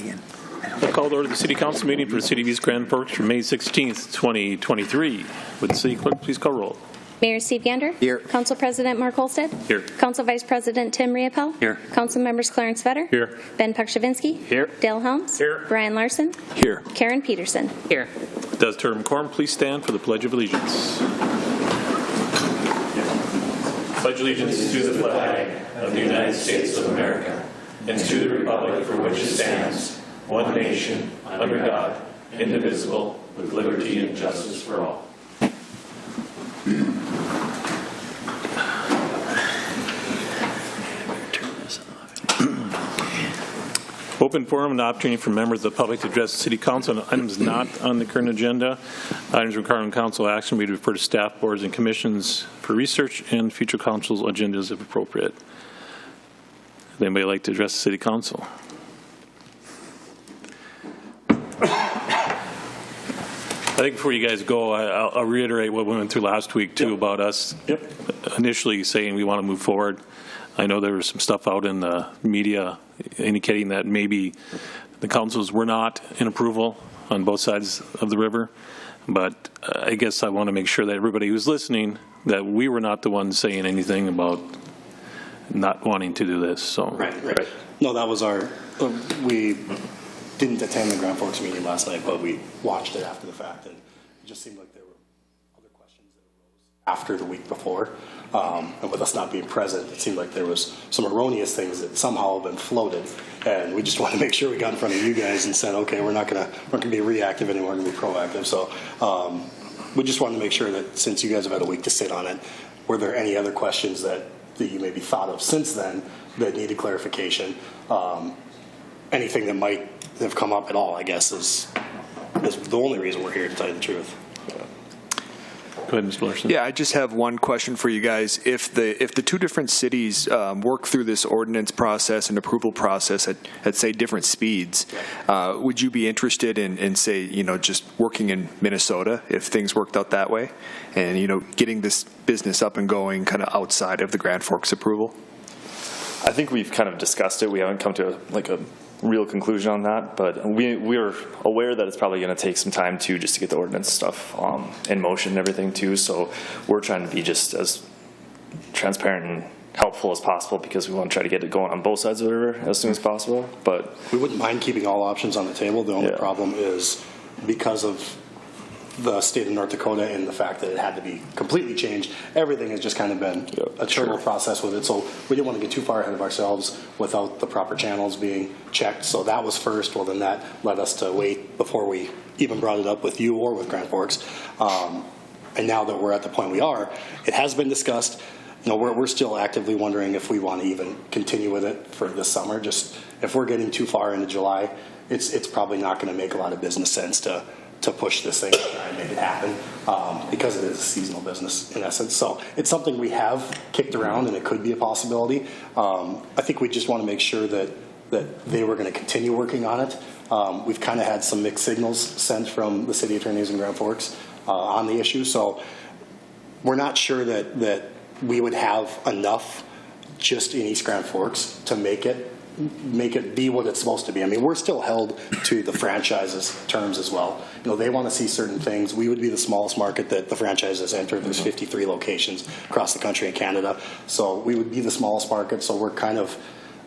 I call to order the City Council meeting for the City of East Grand Forks for May 16th, 2023. Would the City Clerk please call roll? Mayor Steve Gander. Here. Council President Mark Holstead. Here. Council Vice President Tim Riopel. Here. Council Members Clarence Vetter. Here. Ben Pukshavinsky. Here. Dale Helms. Here. Brian Larson. Here. Karen Peterson. Here. Does term quorum please stand for the Pledge of Allegiance? Pledge allegiance to the flag of the United States of America and to the republic for which it stands, one nation, under God, indivisible, with liberty and justice for all. Open forum and opportunity for members of the public to address the City Council on items not on the current agenda. Items requiring council action we refer to staff boards and commissions for research and future council's agendas if appropriate. Would anybody like to address the City Council? I think before you guys go, I'll reiterate what we went through last week too about us initially saying we want to move forward. I know there was some stuff out in the media indicating that maybe the councils were not in approval on both sides of the river, but I guess I want to make sure that everybody who's listening that we were not the ones saying anything about not wanting to do this. So right. No, that was our. We didn't attend the Grand Forks meeting last night, but we watched it after the fact, and it just seemed like there were other questions that arose after the week before. And with us not being present, it seemed like there was some erroneous things that somehow have been floated, and we just wanted to make sure we got in front of you guys and said, okay, we're not gonna be reactive anymore, we're gonna be proactive. So we just wanted to make sure that since you guys have had a week to sit on it, were there any other questions that you maybe thought of since then that needed clarification? Anything that might have come up at all, I guess, is the only reason we're here, to tell you the truth. go ahead, Mr. Larson. Yeah, I just have one question for you guys. If the two different cities work through this ordinance process and approval process at say different speeds, would you be interested in say, just working in Minnesota if things worked out that way, and getting this business up and going kind of outside of the Grand Forks approval? I think we've kind of discussed it. We haven't come to a real conclusion on that, but we're aware that it's probably going to take some time too, just to get the ordinance stuff in motion and everything too. So we're trying to be just as transparent and helpful as possible, because we want to try to get it going on both sides of the river as soon as possible. But we wouldn't mind keeping all options on the table. The only problem is because of the state of North Dakota and the fact that it had to be completely changed, everything has just kind of been a turbo process with it. So we didn't want to get too far ahead of ourselves without the proper channels being checked. So that was first. Well, then that led us to wait before we even brought it up with you or with Grand Forks. And now that we're at the point we are, it has been discussed. We're still actively wondering if we want to even continue with it for this summer. Just if we're getting too far into July, it's probably not going to make a lot of business sense to push this thing and make it happen, because it is a seasonal business in essence. So it's something we have kicked around, and it could be a possibility. I think we just want to make sure that they were going to continue working on it. We've kind of had some mixed signals sent from the city attorneys in Grand Forks on the issue. So we're not sure that we would have enough just in East Grand Forks to make it be what it's supposed to be. I mean, we're still held to the franchise's terms as well. They want to see certain things. We would be the smallest market that the franchises enter. There's 53 locations across the country in Canada. So we would be the smallest market. So we're kind of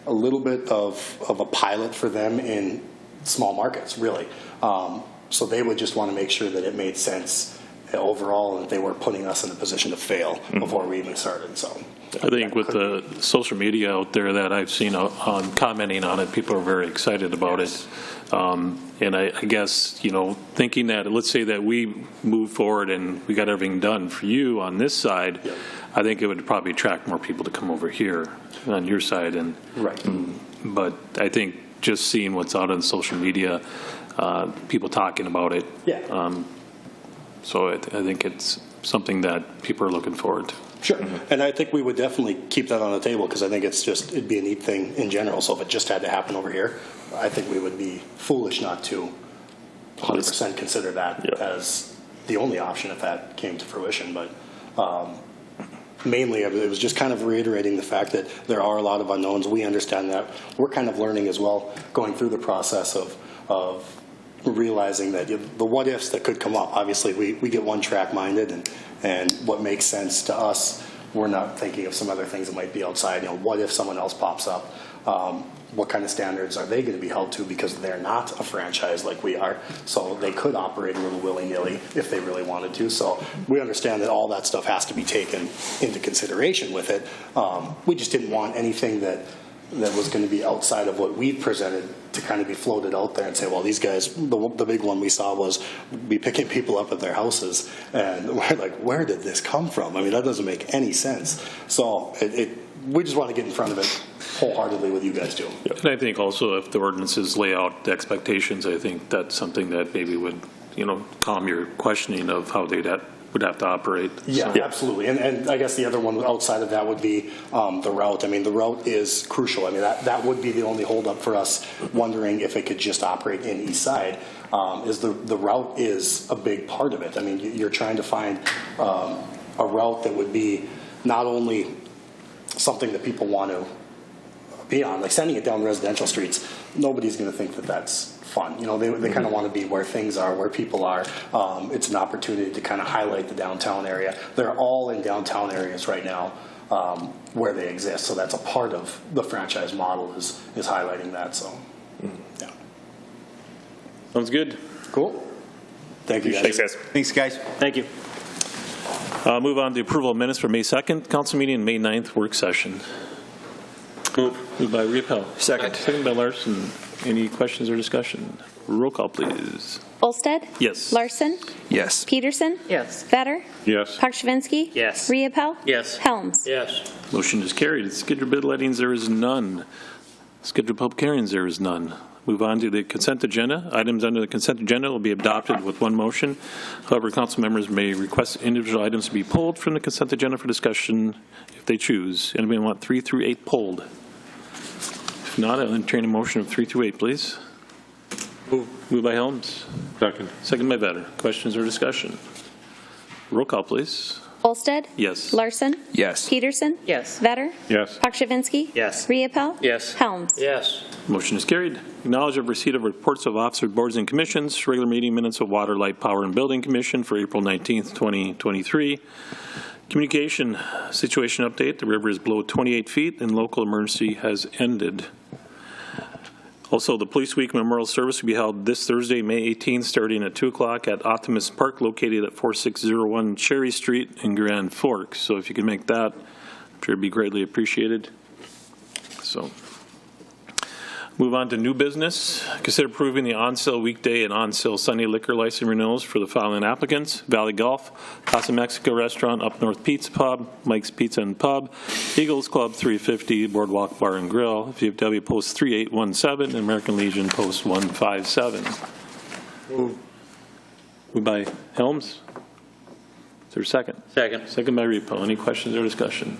a little bit of a pilot for them in small markets, really. So they would just want to make sure that it made sense overall, and that they weren't putting us in a position to fail before we even started. So I think with the social media out there that I've seen on commenting on it, people are very excited about it. And I guess, thinking that, let's say that we move forward and we got everything done for you on this side, I think it would probably attract more people to come over here on your side. And but I think just seeing what's out on social media, people talking about it. So I think it's something that people are looking forward to. Sure. And I think we would definitely keep that on the table, because I think it'd be a neat thing in general. So if it just had to happen over here, I think we would be foolish not to 100% consider that as the only option if that came to fruition. But mainly it was just kind of reiterating the fact that there are a lot of unknowns. We understand that. We're kind of learning as well, going through the process of realizing that the what ifs that could come up. Obviously, we get one track minded, and what makes sense to us, we're not thinking of some other things that might be outside. What if someone else pops up? What kind of standards are they going to be held to, because they're not a franchise like we are, so they could operate a little willy-nilly if they really wanted to. So we understand that all that stuff has to be taken into consideration with it. We just didn't want anything that was going to be outside of what we've presented to kind of be floated out there and say, well, these guys, the big one we saw was be picking people up at their houses, and we're like, where did this come from? I mean, that doesn't make any sense. So we just want to get in front of it wholeheartedly with you guys too. And I think also if the ordinances lay out the expectations, I think that's something that maybe would, calm your questioning of how would have to operate. Yeah, absolutely. And I guess the other one outside of that would be the route. I mean, the route is crucial. I mean, that would be the only holdup for us wondering if it could just operate in East Side. Is the route is a big part of it. I mean, you're trying to find a route that would be not only something that people want to be on, like sending it down residential streets. Nobody's going to think that that's fun. They kind of want to be where things are, where people are. It's an opportunity to kind of highlight the downtown area. They're all in downtown areas right now where they exist. So that's a part of the franchise model is highlighting that. So, yeah. Sounds good. Cool. Thank you, guys. Thanks, guys. Thanks, guys. Thank you. Move on to approval of minutes for May 2nd, council meeting, and May 9th, work session. Moved by Riepel. Second. Second by Larson. Any questions or discussion? Roll call, please. Olsted? Yes. Larson? Yes. Peterson? Yes. Vetter? Yes. Pakshavinsky? Yes. Riepel? Yes. Helms? Yes. Motion is carried. Scheduled bid lettings, there is none. Scheduled public hearings, there is none. Move on to the consent agenda. Items under the consent agenda will be adopted with one motion. However, council members may request individual items to be pulled from the consent agenda for discussion if they choose. Anybody want 3 through 8 pulled? If not, I'll entertain a motion of 3 through 8, please. Moved by Helms. Second. Second by Vetter. Questions or discussion? Roll call, please. Olsted? Yes. Larson? Yes. Peterson? Yes. Vetter? Yes. Pakshavinsky? Yes. Riepel? Yes. Helms? Yes. Motion is carried. Acknowledge of receipt of reports of officers, boards, and commissions. Regular meeting minutes of Water, Light, Power, and Building Commission for April 19th, 2023. Communication situation update. The river is below 28 feet and local emergency has ended. Also, the Police Week Memorial Service will be held this Thursday, May 18th, starting at 2 o'clock at Optimist Park, located at 4601 Cherry Street in Grand Forks. So if you can make that, I'm sure it'd be greatly appreciated. So, move on to new business. Consider approving the on-sale weekday and on-sale Sunday liquor license renewals for the following applicants: Valley Golf, Casa Mexico Restaurant, Up North Pizza Pub, Mike's Pizza and Pub, Eagles Club 350, Boardwalk Bar and Grill, VFW Post 3817, and American Legion Post 157. Moved by Helms. Is there a second? Second. Second by Repo. Any questions or discussion?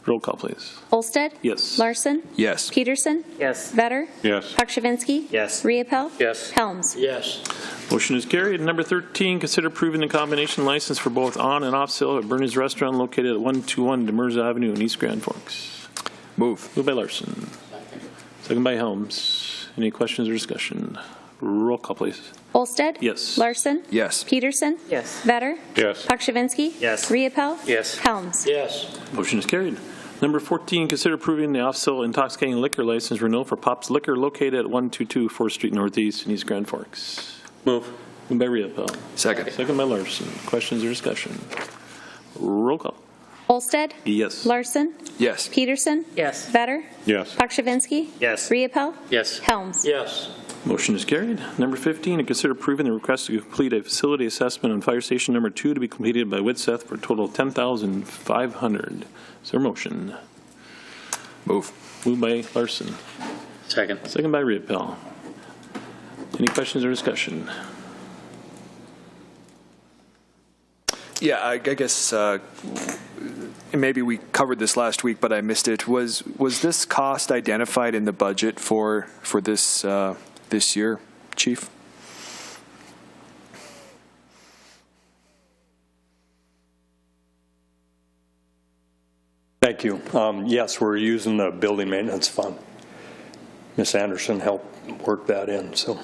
Roll call, please. Olsted? Yes. Larson? Yes. Peterson? Yes. Vetter? Yes. Pakshavinsky? Yes. Riepel? Yes. Helms? Yes. Motion is carried. Number 13, consider approving the combination license for both on and off sale at Bernie's Restaurant located at 121 Demers Avenue in East Grand Forks. Move. Moved by Larson. Second by Helms. Any questions or discussion? Roll call, please. Olsted? Yes. Larson? Yes. Peterson? Yes. Vetter? Yes. Pakshavinsky? Yes. Riepel? Yes. Helms? Yes. Motion is carried. Number 14, consider approving the off-sale intoxicating liquor license renewal for Pop's Liquor located at 122 4th Street Northeast in East Grand Forks. Move. Moved by Riepel. Second. Second by Larson. Questions or discussion? Roll call. Olsted? Yes. Larson? Yes. Peterson? Yes. Vetter? Yes. Pakshavinsky? Yes. Riepel? Yes. Helms? Yes. Motion is carried. Number 15, to consider approving the request to complete a facility assessment on fire station number 2 to be completed by Widseth for a total of $10,500. Is there a motion? Move. Moved by Larson. Second. Second by Riepel. Any questions or discussion? Yeah, I guess maybe we covered this last week, but I missed it. Was this cost identified in the budget for this this year, Chief? you. Yes, we're using the building maintenance fund. Ms. Anderson helped work that in, so.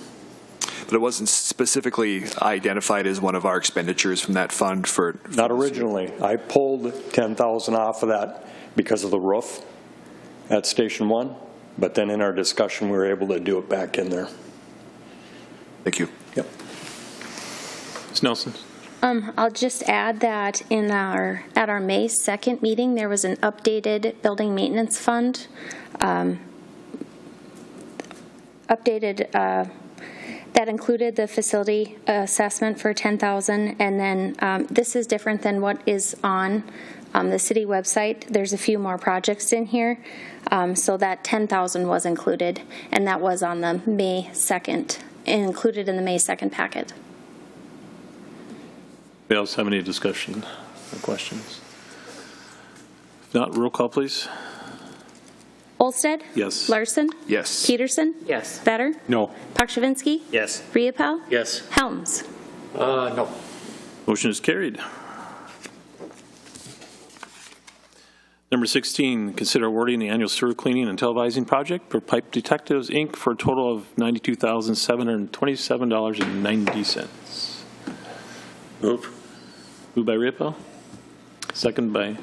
But it wasn't specifically identified as one of our expenditures from that fund for. Not originally. I pulled 10,000 off of that because of the roof at Station 1, but then in our discussion, we were able to do it back in there. Thank you. Yep. Ms. Nelson? I'll just add that at our May 2nd meeting, there was an updated building maintenance fund, that included the facility assessment for $10,000, and then this is different than what is on the city website. There's a few more projects in here, so that $10,000 was included, and that was on the May 2nd, included in the May 2nd packet. Anybody else have any discussion or questions? If not, roll call, please. Olsted? Yes. Larson? Yes. Peterson? Yes. Vetter? No. Pakshavinsky? Yes. Riepel? Yes. Helms? No. Motion is carried. Number 16, consider awarding the annual sewer cleaning and televising project for Pipe Detectives, Inc. for a total of $92,727.90. Move. Moved by Riepel. Second by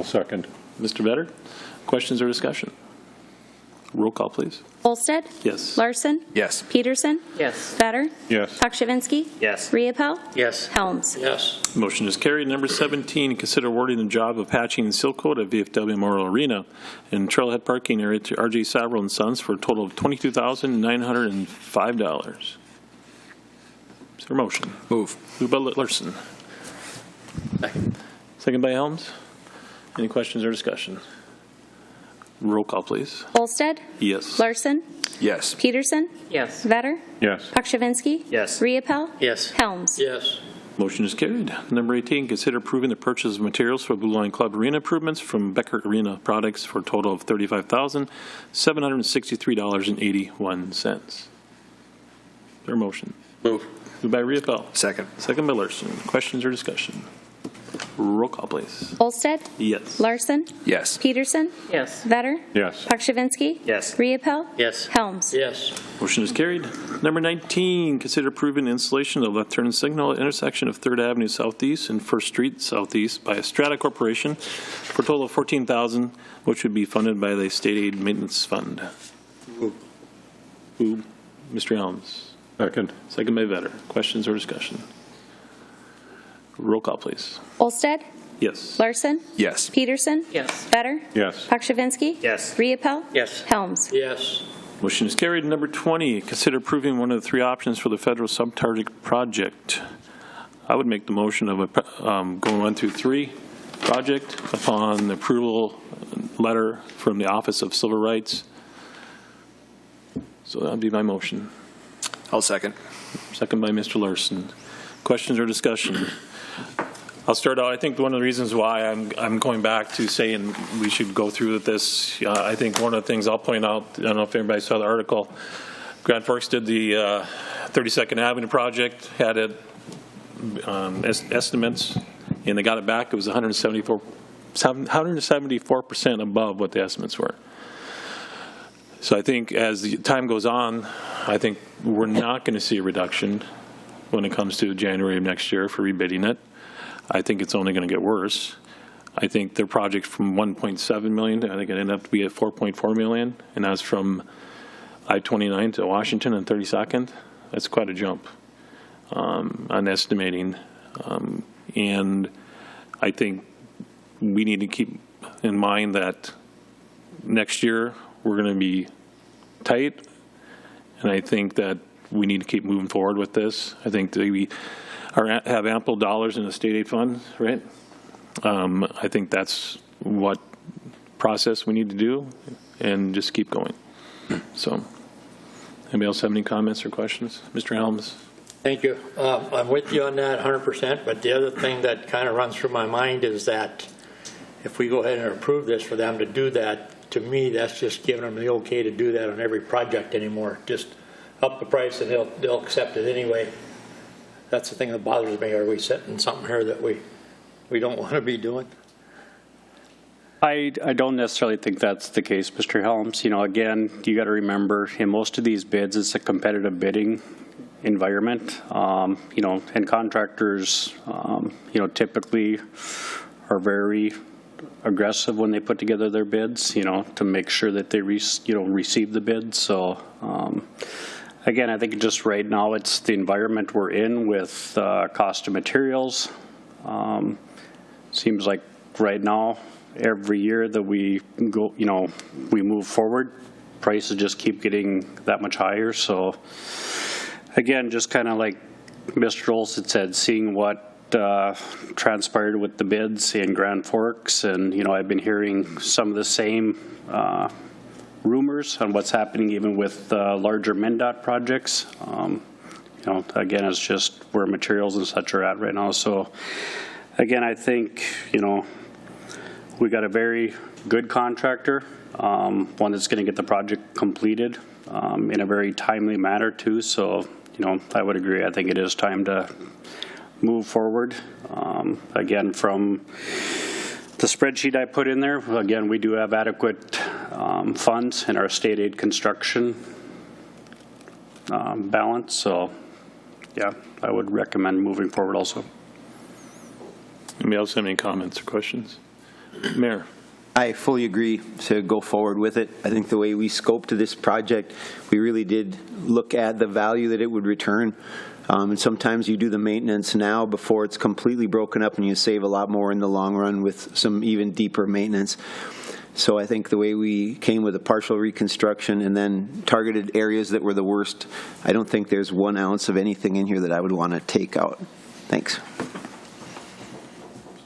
Second. Mr. Vetter. Questions or discussion? Roll call, please. Olsted? Yes. Larson? Yes. Peterson? Yes. Vetter? Yes. Pakshavinsky? Yes. Riepel? Yes. Helms? Yes. Motion is carried. Number 17, consider awarding the job of patching and seal coat at VFW Memorial Arena and Trailhead Parking Area to R.J. Savril and Sons for a total of $22,905. Is there a motion? Move. Moved by Larson. Second by Helms. Any questions or discussion? Roll call, please. Olsted? Yes. Larson? Yes. Peterson? Yes. Vetter? Yes. Pakshavinsky? Yes. Riepel? Yes. Helms? Yes. Motion is carried. Number 18, consider approving the purchase of materials for Blue Line Club arena improvements from Becker Arena Products for a total of $35,763.81. Is there a motion? Move. Moved by Riepel. Second. Second by Larson. Questions or discussion? Roll call, please. Olsted? Yes. Larson? Yes. Peterson? Yes. Vetter? Yes. Pakshavinsky? Yes. Riepel? Yes. Helms? Yes. Motion is carried. Number 19, consider approving the installation of left turn signal at intersection of 3rd Avenue Southeast and 1st Street Southeast by Strata Corporation for a total of $14,000, which would be funded by the State Aid Maintenance Fund. Move. Mr. Helms. Second. Second by Vetter. Questions or discussion? Roll call, please. Olsted? Yes. Larson? Yes. Peterson? Yes. Vetter? Yes. Pakshavinsky? Yes. Riepel? Yes. Helms? Yes. Motion is carried. Number 20, consider approving one of the 3 options for the federal sub-target project. I would make the motion of going 1 through 3 project upon the approval letter from the Office of Civil Rights. So that would be my motion. I'll second. Second by Mr. Larson. Questions or discussion? I'll start out. I think one of the reasons why I'm going back to saying we should go through with this, I think one of the things I'll point out, I don't know if everybody saw the article, Grand Forks did the 32nd Avenue project, had it estimates, and they got it back. It was 174% above what the estimates were. So I think as the time goes on, I think we're not going to see a reduction when it comes to January of next year for rebidding it. I think it's only going to get worse. I think their project from 1.7 million, I think it ended up to be at 4.4 million, and that's from I-29 to Washington and 32nd. That's quite a jump on estimating. And I think we need to keep in mind that next year we're going to be tight, and I think that we need to keep moving forward with this. I think that we have ample dollars in the state aid fund, right? I think that's what process we need to do, and just keep going. So, anybody else have any comments or questions? Mr. Helms? Thank you. I'm with you on that 100%, but the other thing that kind of runs through my mind is that if we go ahead and approve this for them to do that, to me, that's just giving them the okay to do that on every project anymore. Just up the price and they'll accept it anyway. That's the thing that bothers me. Are we setting something here that we don't want to be doing? I don't necessarily think that's the case, Mr. Helms. You know, again, you got to remember, in most of these bids, it's a competitive bidding environment. You know, and contractors, you know, typically are very aggressive when they put together their bids, you know, to make sure that they receive the bids. So again, I think just right now it's the environment we're in with cost of materials. Seems like right now, every year that we go, you know, we move forward, prices just keep getting that much higher. So again, just kind of like Mr. Olson said, seeing what transpired with the bids in Grand Forks, and you know, I've been hearing some of the same rumors on what's happening even with larger MnDOT projects. You know, again, it's just where materials and such are at right now. So again, I think, you know, we got a very good contractor, one that's going to get the project completed in a very timely manner too. So, you know, I would agree. I think it is time to move forward. Again, from the spreadsheet I put in there, again, we do have adequate funds in our state aid construction balance. So, yeah, I would recommend moving forward also. Anybody else have any comments or questions? Mayor. I fully agree to go forward with it. I think the way we scoped this project, we really did look at the value that it would return. And sometimes you do the maintenance now before it's completely broken up, and you save a lot more in the long run with some even deeper maintenance. So I think the way we came with a partial reconstruction and then targeted areas that were the worst, I don't think there's 1 ounce of anything in here that I would want to take out. Thanks.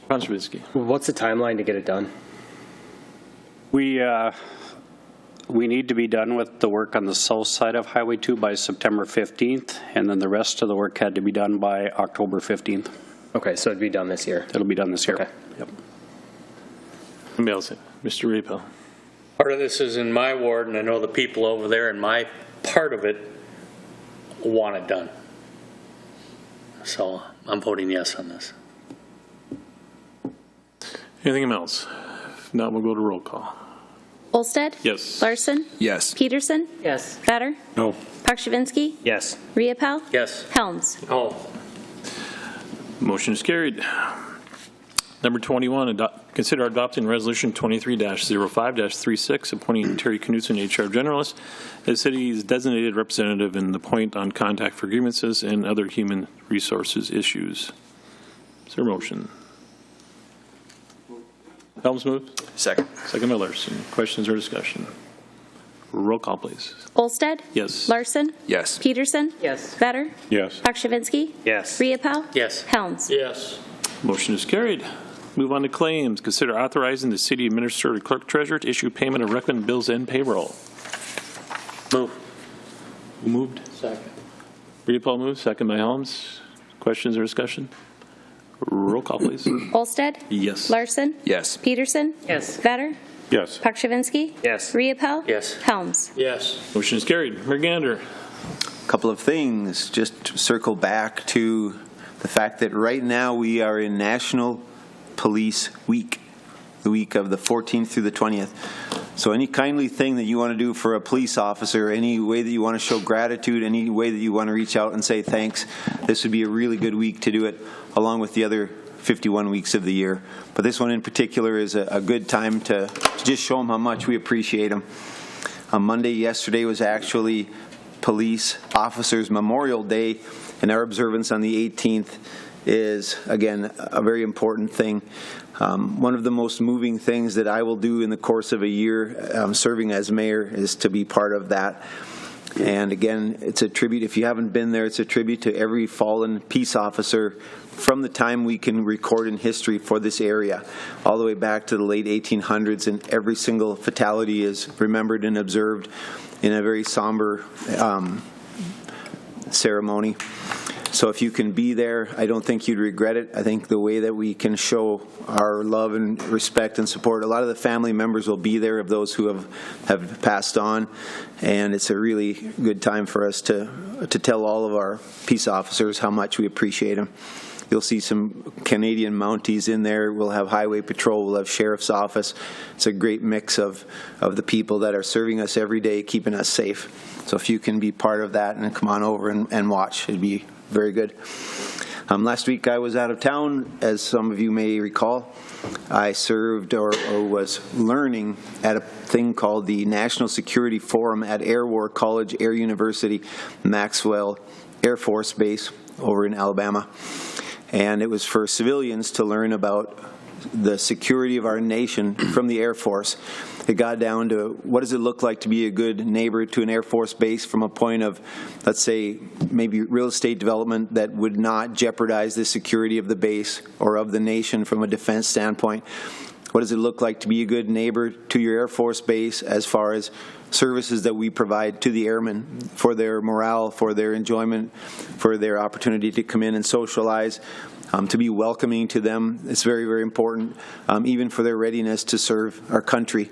What's the timeline to get it done? We need to be done with the work on the south side of Highway 2 by September 15th, and then the rest of the work had to be done by October 15th. Okay, so it'd be done this year. It'll be done this year. Okay. Yep. Anybody else? Mr. Repel. Part of this is in my ward, and I know the people over there in my part of it want it done. So I'm voting yes on this. Anything else? If not, we'll go to roll call. Olsted? Yes. Larson? Yes. Peterson? Yes. Better? No. Pakshavinsky? Yes. Riepel? Yes. Helms? Oh, Motion is carried. Number 21, consider adopting Resolution 23-05-36, appointing Terry Knudsen, HR Generalist, as city's designated representative in the point on contact for grievances and other human resources issues. Is there a motion? Helms moves. Second. Second by Larson. Questions or discussion? Roll call, please. Olsted? Yes. Larson? Yes. Peterson? Yes. Better? Yes. Pakshavinsky? Yes. Riepel? Yes. Helms? yes. Motion is carried. Move on to claims. Consider authorizing the city administrator clerk treasurer to issue payment of recommended bills and payroll. Move. Who moved? Second. Riepel moves. Second by Helms. Questions or discussion? Roll call, please. Olsted? Yes. Larson? Yes. Peterson? Yes. Better? Yes. Pakshavinsky? Yes. Riepel? Yes. Helms? Yes. Motion is carried. Mayor Gander. Couple of things, just to circle back to the fact that right now we are in National Police Week, the week of the 14th through the 20th. So any kindly thing that you want to do for a police officer, any way that you want to show gratitude, any way that you want to reach out and say thanks, this would be a really good week to do it, along with the other 51 weeks of the year. But this one in particular is a good time to just show them how much we appreciate them. On Monday, yesterday, was actually Police Officers Memorial Day, and our observance on the 18th is, again, a very important thing. One of the most moving things that I will do in the course of a year serving as mayor is to be part of that. And again, it's a tribute. If you haven't been there, it's a tribute to every fallen peace officer from the time we can record in history for this area, all the way back to the late 1800s, and every single fatality is remembered and observed in a very somber ceremony. So if you can be there, I don't think you'd regret it. I think the way that we can show our love and respect and support, a lot of the family members will be there of those who have passed on, and it's a really good time for us to tell all of our peace officers how much we appreciate them. You'll see some Canadian Mounties in there. We'll have Highway Patrol. We'll have Sheriff's Office. It's a great mix of the people that are serving us every day, keeping us safe. So if you can be part of that and come on over and watch, it'd be very good. Last week I was out of town, as some of you may recall. I served or was learning at a thing called the National Security Forum at Air War College Air University, Maxwell Air Force Base over in Alabama. And it was for civilians to learn about the security of our nation from the Air Force. It got down to what does it look like to be a good neighbor to an Air Force base from a point of, let's say, maybe real estate development that would not jeopardize the security of the base or of the nation from a defense standpoint. What does it look like to be a good neighbor to your Air Force base as far as services that we provide to the airmen for their morale, for their enjoyment, for their opportunity to come in and socialize, to be welcoming to them. It's very, very important, even for their readiness to serve our country.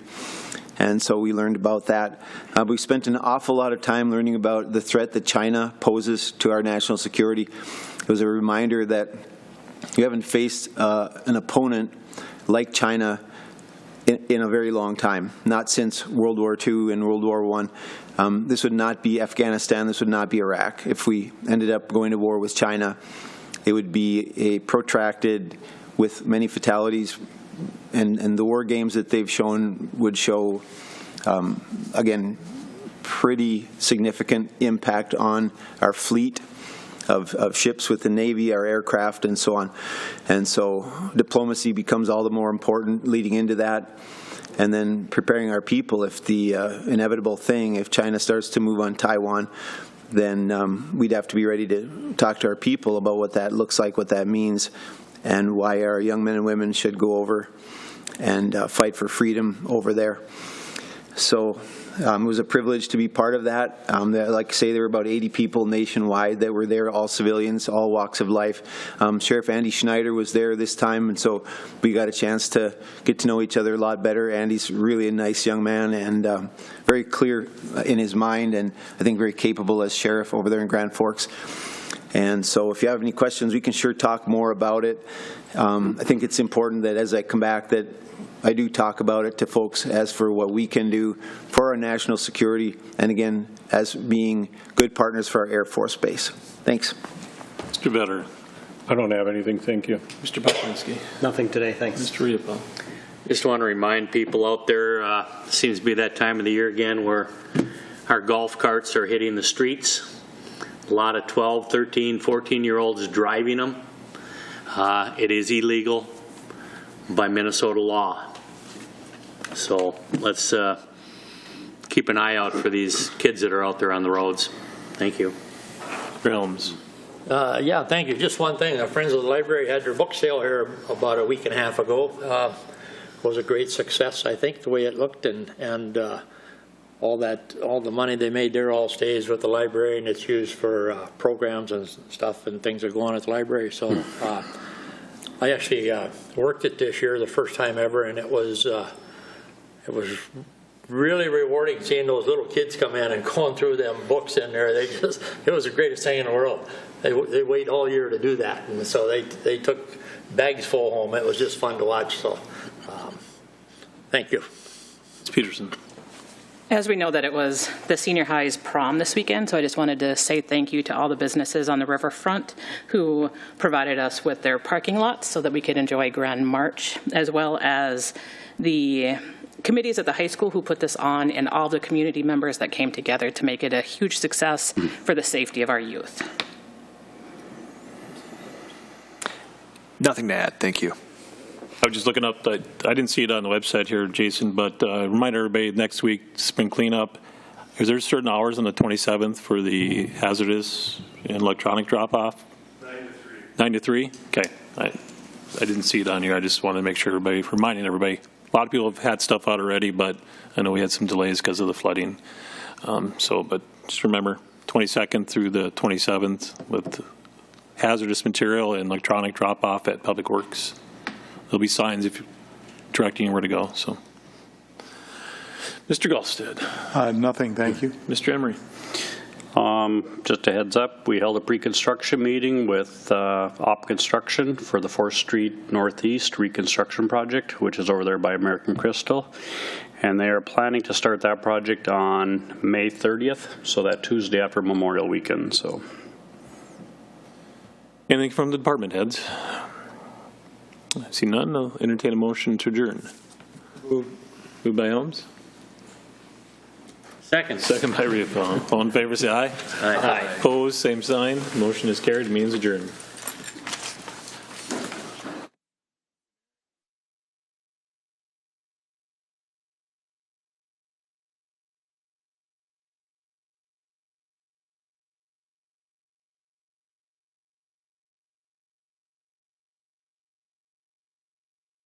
And so we learned about that. We spent an awful lot of time learning about the threat that China poses to our national security. It was a reminder that you haven't faced an opponent like China in a very long time, not since World War II and World War I. This would not be Afghanistan, this would not be Iraq. If we ended up going to war with China, it would be a protracted, with many fatalities, and the war games that they've shown would show, again, pretty significant impact on our fleet of ships with the Navy, our aircraft, and so on. And so diplomacy becomes all the more important leading into that. And then preparing our people if the inevitable thing, if China starts to move on Taiwan, then we'd have to be ready to talk to our people about what that looks like, what that means, and why our young men and women should go over and fight for freedom over there. So it was a privilege to be part of that. Like I say, there were about 80 people nationwide that were there, all civilians, all walks of life. Sheriff Andy Schneider was there this time, and so we got a chance to get to know each other a lot better. Andy's really a nice young man and very clear in his mind, and I think very capable as sheriff over there in Grand Forks. And so if you have any questions, we can sure talk more about it. I think it's important that as I come back that I do talk about it to folks as for what we can do for our national security, and again, as being good partners for our Air Force Base. Thanks. Mr. Vetter. I don't have anything, thank you. Mr. Poplinski. Nothing today, thanks. Mr. Riapa. Just want to remind people out there, seems to be that time of the year again where our golf carts are hitting the streets. A lot of 12, 13, 14-year-olds driving them. It is illegal by Minnesota law. So let's keep an eye out for these kids that are out there on the roads. Thank you. Helms. Yeah, thank you. Just one thing. Our friends of the library had their book sale here about a week and a half ago. It was a great success, I think, the way it looked, and all the money they made there all stays with the library, and it's used for programs and stuff and things that go on at the library. So I actually worked it this year, the first time ever, and it was really rewarding seeing those little kids come in and going through them books in there. It was the greatest thing in the world. They wait all year to do that, and so they took bags full home. It was just fun to watch. So thank you. Ms. Peterson. As we know that it was the senior high's prom this weekend, so I just wanted to say thank you to all the businesses on the riverfront who provided us with their parking lots so that we could enjoy Grand March, as well as the committees at the high school who put this on and all the community members that came together to make it a huge success for the safety of our youth. Nothing to add, thank you. I was just looking up, I didn't see it on the website here, Jason, but remind everybody next week, spring cleanup. Is there certain hours on the 27th for the hazardous and electronic drop-off? 9 to 3. 9 to 3? Okay. I didn't see it on here. I just wanted to make sure reminding everybody. A lot of people have had stuff out already, but I know we had some delays because of the flooding. But just remember, 22nd through the 27th with hazardous material and electronic drop-off at Public Works. There'll be signs if you're directing you where to go. So, Mr. Gulstead. Nothing, thank you. Mr. Emery. Just a heads up, we held a pre-construction meeting with Op Construction for the 4th Street Northeast reconstruction project, which is over there by American Crystal. And they are planning to start that project on May 30th, so that Tuesday after Memorial Weekend. So, Anything from the department heads? I see none. I'll entertain a motion to adjourn. Moved by Holmes. Second. Second by Riefel. All in favor, say aye. Aye. Opposed, same sign. Motion is carried. Means adjourned.